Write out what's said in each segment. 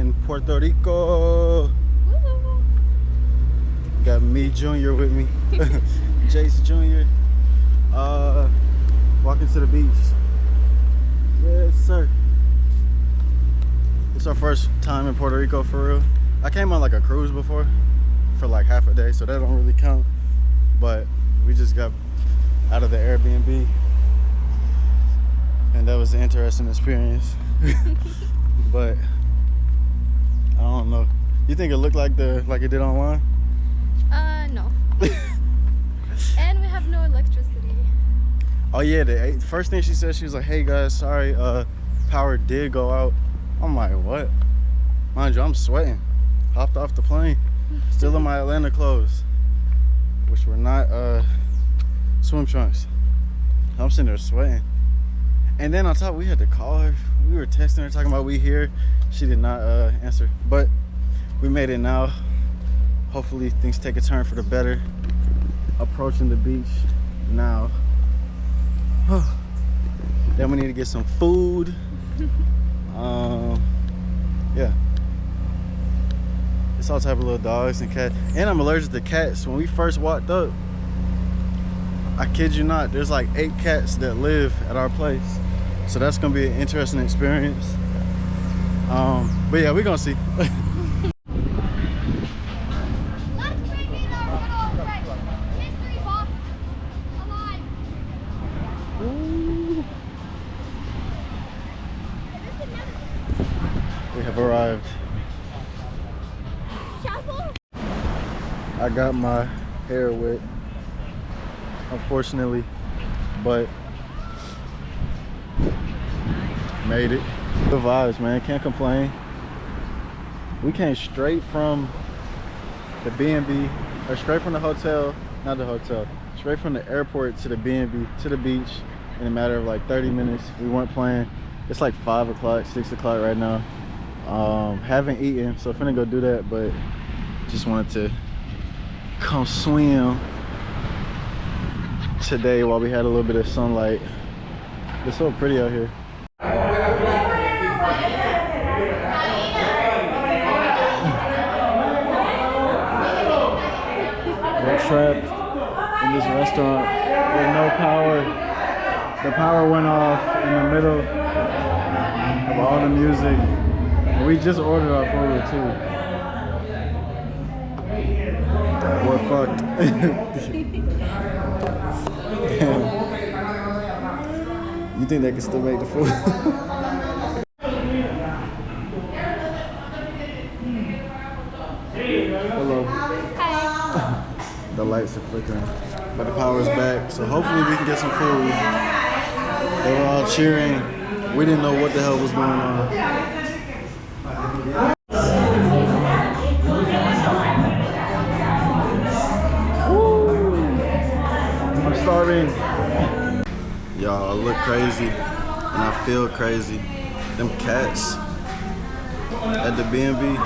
in Puerto Rico. Woo. Got me, Junior, with me. Jace Jr. Walking to the beach. Yes, sir. It's our first time in Puerto Rico for real. I came on like a cruise before for like half a day, so that don't really count. But we just got out of the Airbnb, and that was an interesting experience. But I don't know. You think it looked like it did online? No. And we have no electricity. Oh yeah, the first thing she said, she was like, "Hey guys, sorry, power did go out." I'm like, what? Mind you, I'm sweating. Hopped off the plane, still in my Atlanta clothes, which were not swim trunks. I'm sitting there sweating. And then on top, we had to call her. We were texting her, talking about we here. She did not answer, but we made it now. Hopefully things take a turn for the better. Approaching the beach now. Then we need to get some food. Yeah. It's all type of little dogs and cats. And I'm allergic to cats. When we first walked up, I kid you not, there's like 8 cats that live at our place. So that's gonna be an interesting experience. But yeah, we're gonna see. We have arrived. I got my hair wet, unfortunately, but made it. Good vibes, man. Can't complain. We came straight from the B&B, or straight from the hotel, not the hotel, straight from the airport to the B&B to the beach in a matter of like 30 minutes. We weren't playing. It's like 5 o'clock, 6 o'clock right now. Haven't eaten, so finna go do that, but just wanted to come swim today while we had a little bit of sunlight. It's so pretty out here. We're trapped in this restaurant with no power. The power went off in the middle of all the music. We just ordered our food too. We're fucked. Damn. You think they can still make the food? Hello. Hi. The lights are flickering, but the power's back, so hopefully we can get some food. They were all cheering. We didn't know what the hell was going on. I'm starving. Y'all, I look crazy and I feel crazy. Them cats at the B&B.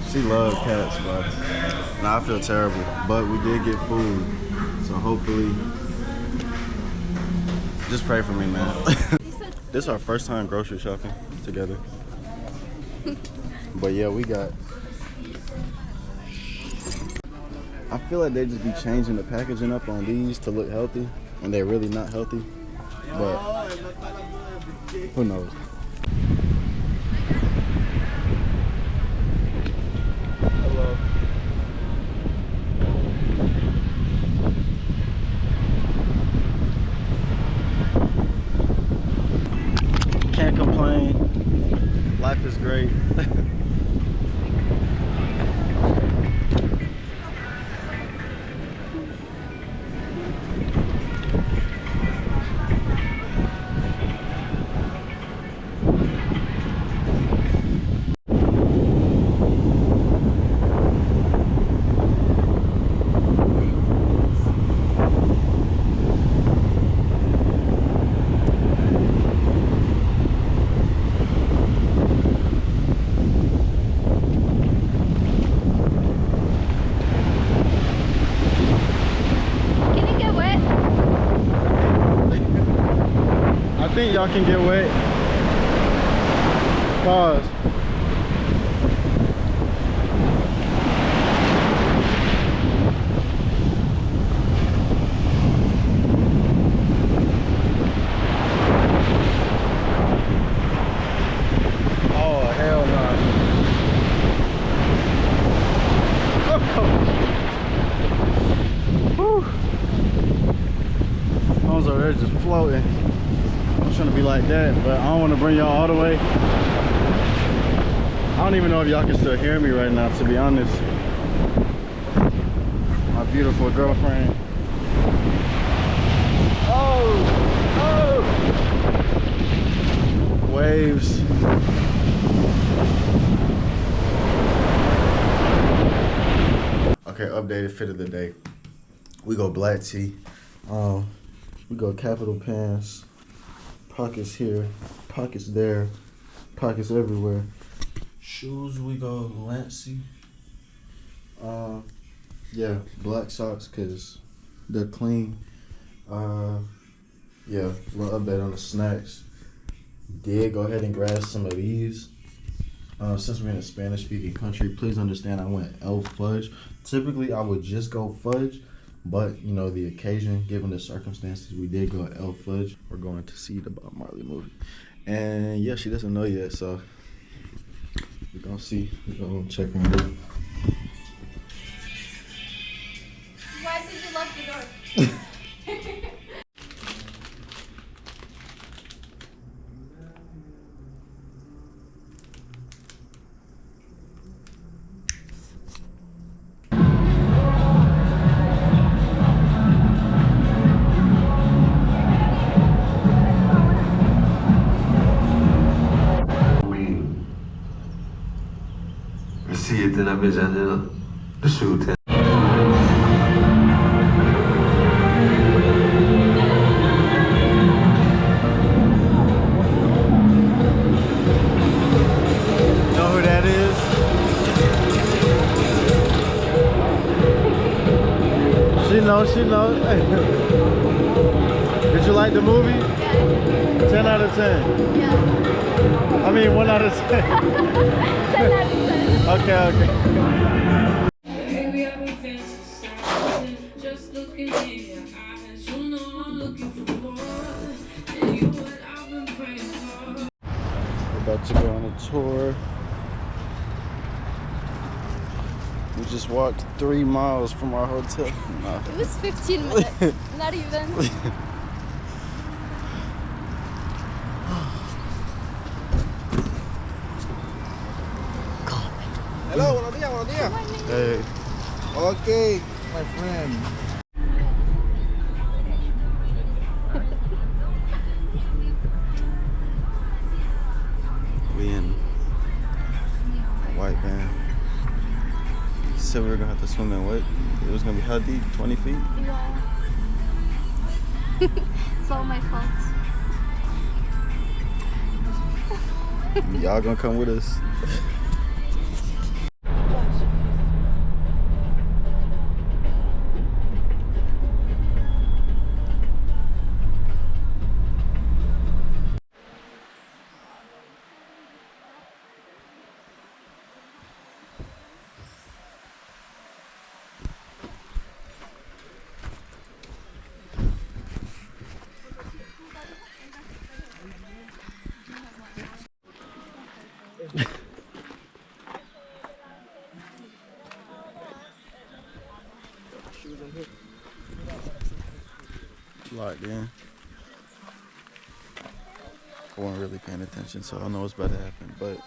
She loves cats, bro. Nah, I feel terrible, but we did get food, so hopefully, just pray for me, man. This is our first time grocery shopping together. But yeah, we got. I feel like they just be changing the packaging up on these to look healthy, and they're really not healthy. But who knows? Hello. Can't complain. Life is great. I think y'all can get wet. Pause. Oh, hell no. Whew. I was over there just floating. I'm trying to be like that, but I don't want to bring y'all all the way. I don't even know if y'all can still hear me right now, to be honest. My beautiful girlfriend. Oh! Oh! Waves. Okay, updated fit of the day. We go black tee. We go capital pants. Pockets here, pockets there, pockets everywhere. Shoes, we go Lancey. Yeah, black socks because they're clean. Yeah, little update on the snacks. Did go ahead and grab some of these. Since we're in a Spanish speaking country, please understand I went elf fudge. Typically I would just go fudge, but you know, the occasion, given the circumstances, we did go elf fudge. We're going to see the Bob Marley movie. And yeah, she doesn't know yet, so we're gonna see. We're gonna check on her. Why did you lock the door? Sietine bisogna asciutte. Know who that is? She knows, she knows. Did you like the movie? Yeah. 10 out of 10. Yeah. I mean, 1 out of 10. 10 out of 10. Okay, okay. Baby, I've been fantasizing, just looking in your eyes. You know I'm looking for more, and you what I've been praying for. We're about to go on a tour. We just walked 3 miles from our hotel. No. It was 15 minutes. Not even. Hello, buenos días, buenos días. Hey. Okay, my friend. We in a white van. Said we were gonna have to swim in what? It was gonna be how deep? 20 feet? Yeah. It's all my fault. Y'all gonna come with us? Locked in. I wasn't really paying attention, so I don't know what's about to happen, but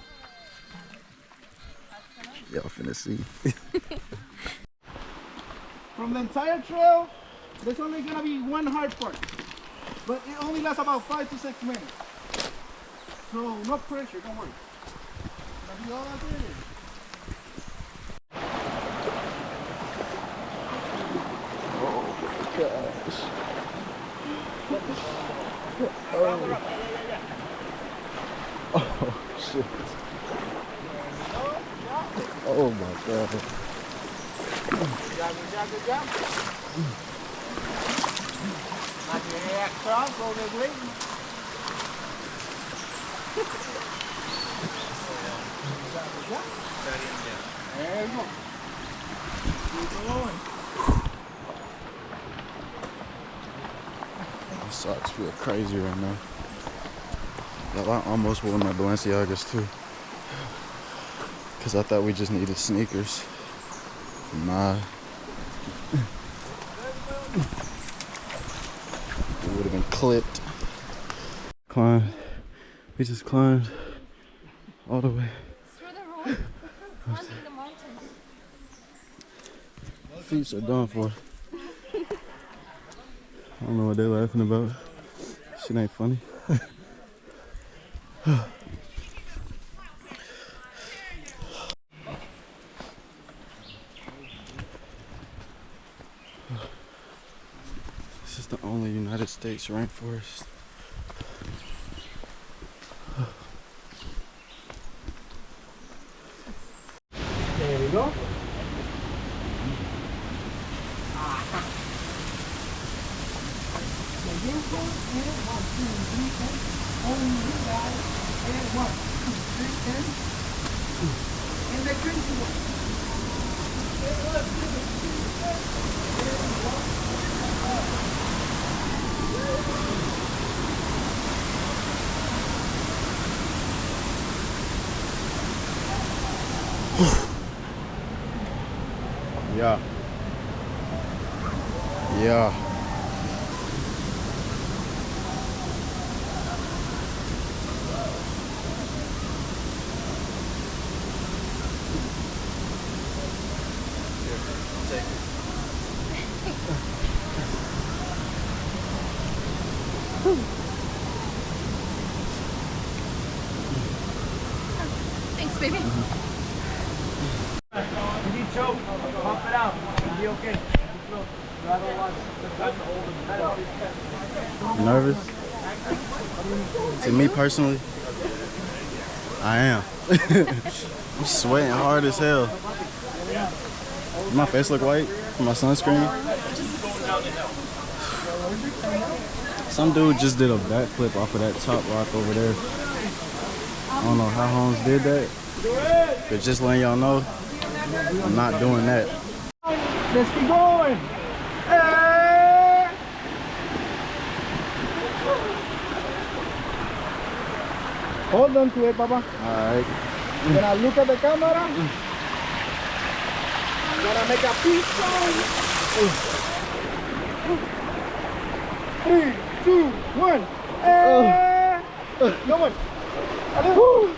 y'all finna see. From the entire trail, there's only gonna be one hard part, but it only lasts about 5 to 6 minutes. So no pressure, don't worry. That'll be all I did. Gosh. Oh shit. Oh my god. Good job, good job. Not your ass strong, go there waiting. There you go. Keep going. My socks feel crazy right now. Yo, I almost wore my Balenciagas too. Cause I thought we just needed sneakers. Nah. It would have been clipped. Climbed. We just climbed all the way. Through the road, climbing the mountain. Feet are done for. I don't know what they're laughing about. Shit ain't funny. This is the only United States rainforest. There we go. And the crazy one. Yeah. Yeah. Thanks, baby. You need choke, pump it out. You'll be okay. Nervous? To me personally, I am. I'm sweating hard as hell. My face look white from my sunscreen. Some dude just did a backflip off of that top rock over there. I don't know how Holmes did that, but just letting y'all know, I'm not doing that. Let's keep going. Hey! Hold on to it, Papa. Alright. You're gonna look at the camera. You're gonna make a peace sign. 3, 2, 1. Hey! Come on. Woo!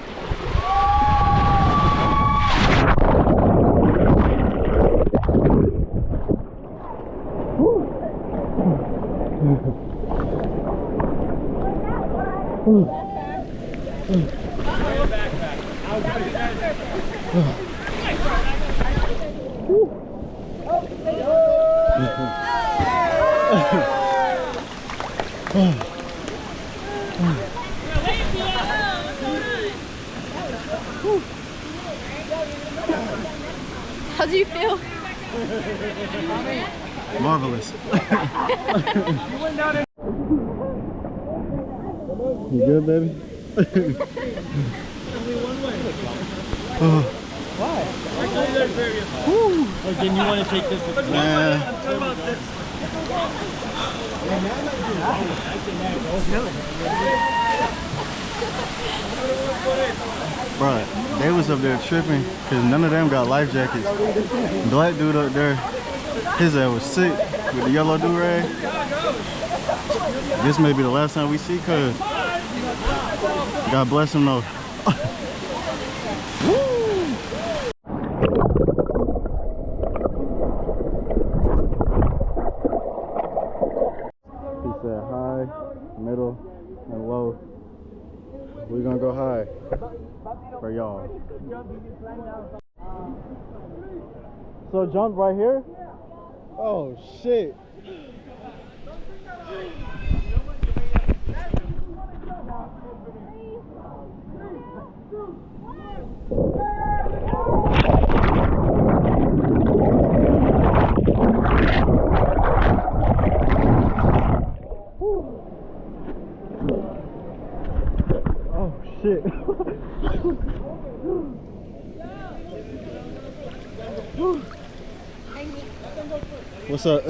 How do you feel? Marvelous. You good, baby? Why? Or didn't you want to take this with you? Bruh, they was up there tripping because none of them got life jackets. Black dude up there, his ass was sick with the yellow do-rag. This may be the last time we see cuz. God bless him though. He said high, middle, and low. We're gonna go high for y'all. So jump right here? Oh shit. Oh shit. What's up?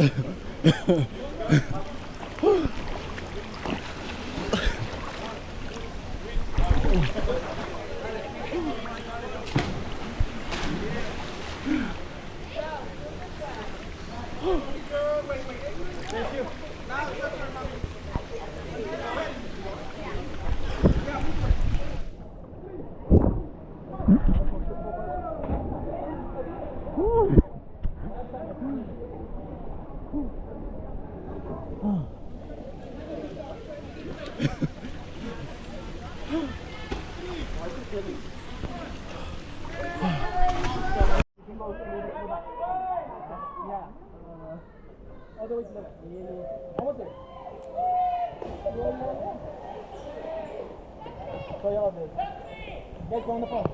All the way to the left. Almost there. So y'all did. Guys, go on the phone.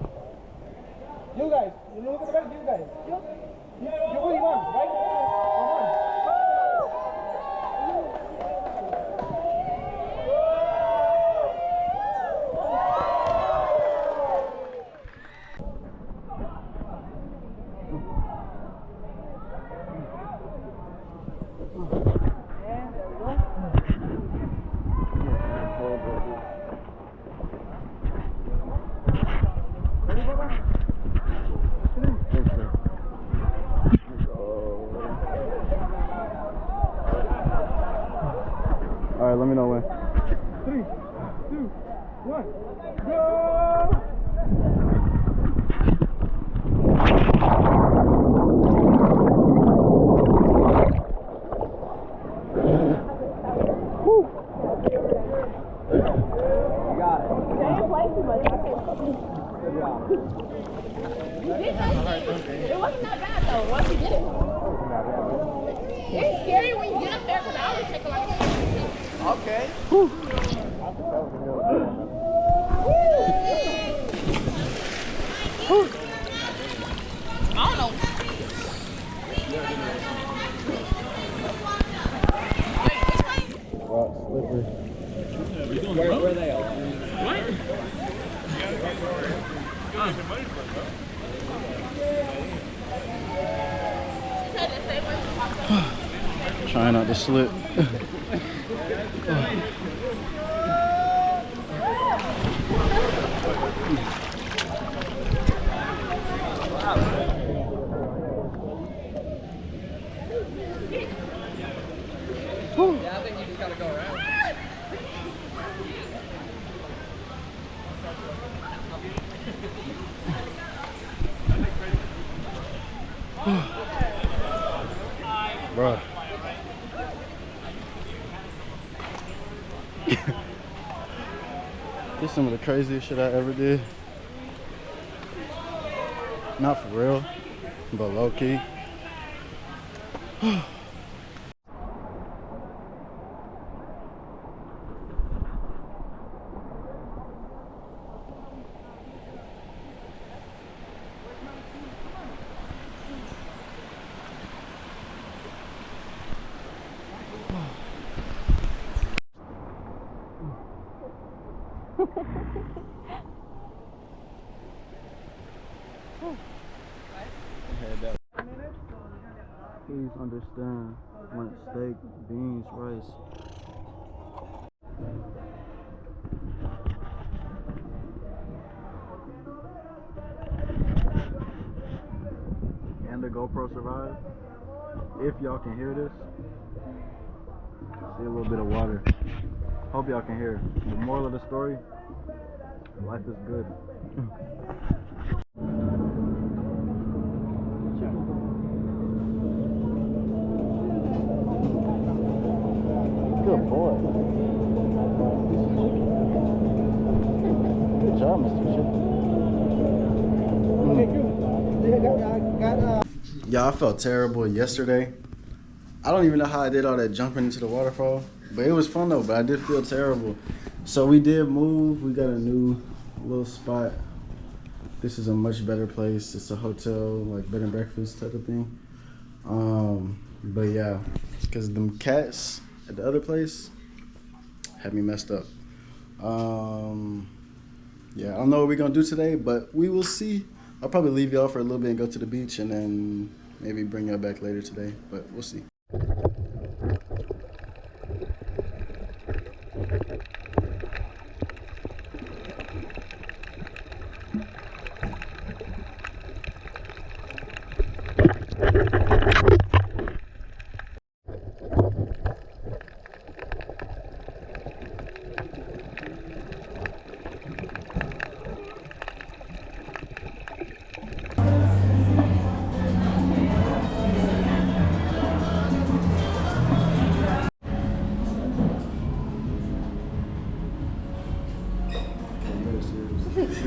You guys, you look at the back, you guys. You're really one, right? Come on. All right, let me know when. 3, 2, 1, go! It wasn't that bad though, once you did it. It's scary when you get up there because I always take like Okay. I don't know. Rock slippery. Where are they at? Trying not to slip. Yeah, I think you just gotta go around. Bro. This is some of the craziest shit I ever did. Not for real, but low key. Please understand, want steak, beans, rice. And the GoPro survived. If y'all can hear this, see a little bit of water. Hope y'all can hear. The moral of the story, life is good. Good boy. Good job, Mr. Chip. Yeah, I felt terrible yesterday. I don't even know how I did all that jumping into the waterfall, but it was fun though, but I did feel terrible. So we did move. We got a new little spot. This is a much better place. It's a hotel, like bed and breakfast type of thing. But yeah, because them cats at the other place had me messed up. Yeah, I don't know what we're gonna do today, but we will see. I'll probably leave y'all for a little bit and go to the beach and then maybe bring y'all back later today, but we'll see.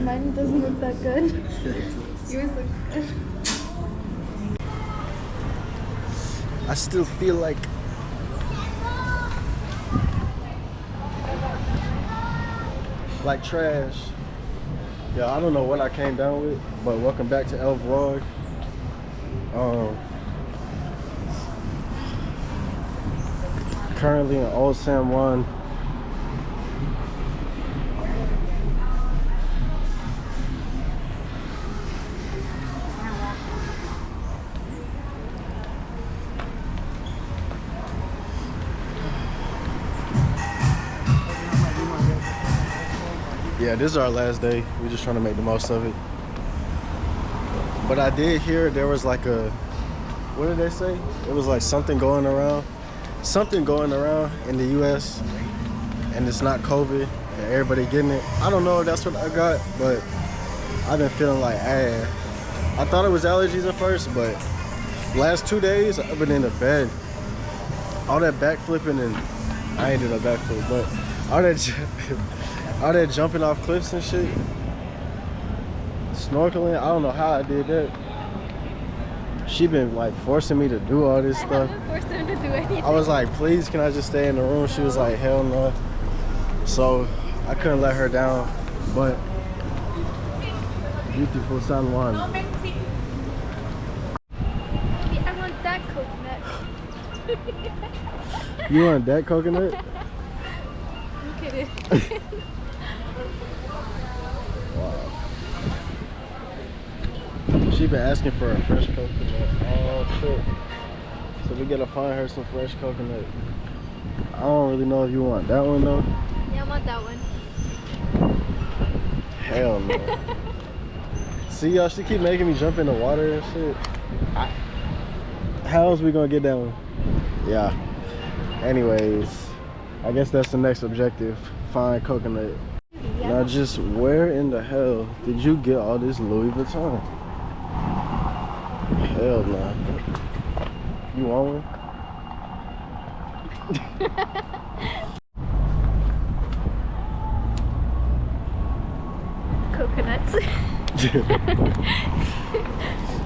Mine doesn't look that good. Yours looks good. I still feel like trash. Yeah, I don't know what I came down with, but welcome back to El Vlog. Currently in Old San Juan. Yeah, this is our last day. We're just trying to make the most of it. But I did hear there was like a, what did they say? It was like something going around in the US, and it's not COVID and everybody getting it. I don't know if that's what I got, but I've been feeling like ass. I thought it was allergies at first, but last 2 days I've been in the bed. All that backflipping, and I ain't did a backflip, but all that jumping off cliffs and shit, snorkeling, I don't know how I did that. She been like forcing me to do all this stuff. I haven't forced him to do anything. I was like, please, can I just stay in the room? She was like, hell no. So I couldn't let her down, but beautiful San Juan. I want that coconut. You want that coconut? Look at it. Wow. She been asking for a fresh coconut all trip. So we gotta find her some fresh coconut. I don't really know if you want that one though. Yeah, I want that one. Hell no. See y'all, she keep making me jump in the water and shit. How else we gonna get down? Yeah. Anyways, I guess that's the next objective. Find coconut. Yeah. Now just where in the hell did you get all this Louis Vuitton? Hell no. You want one? Coconuts.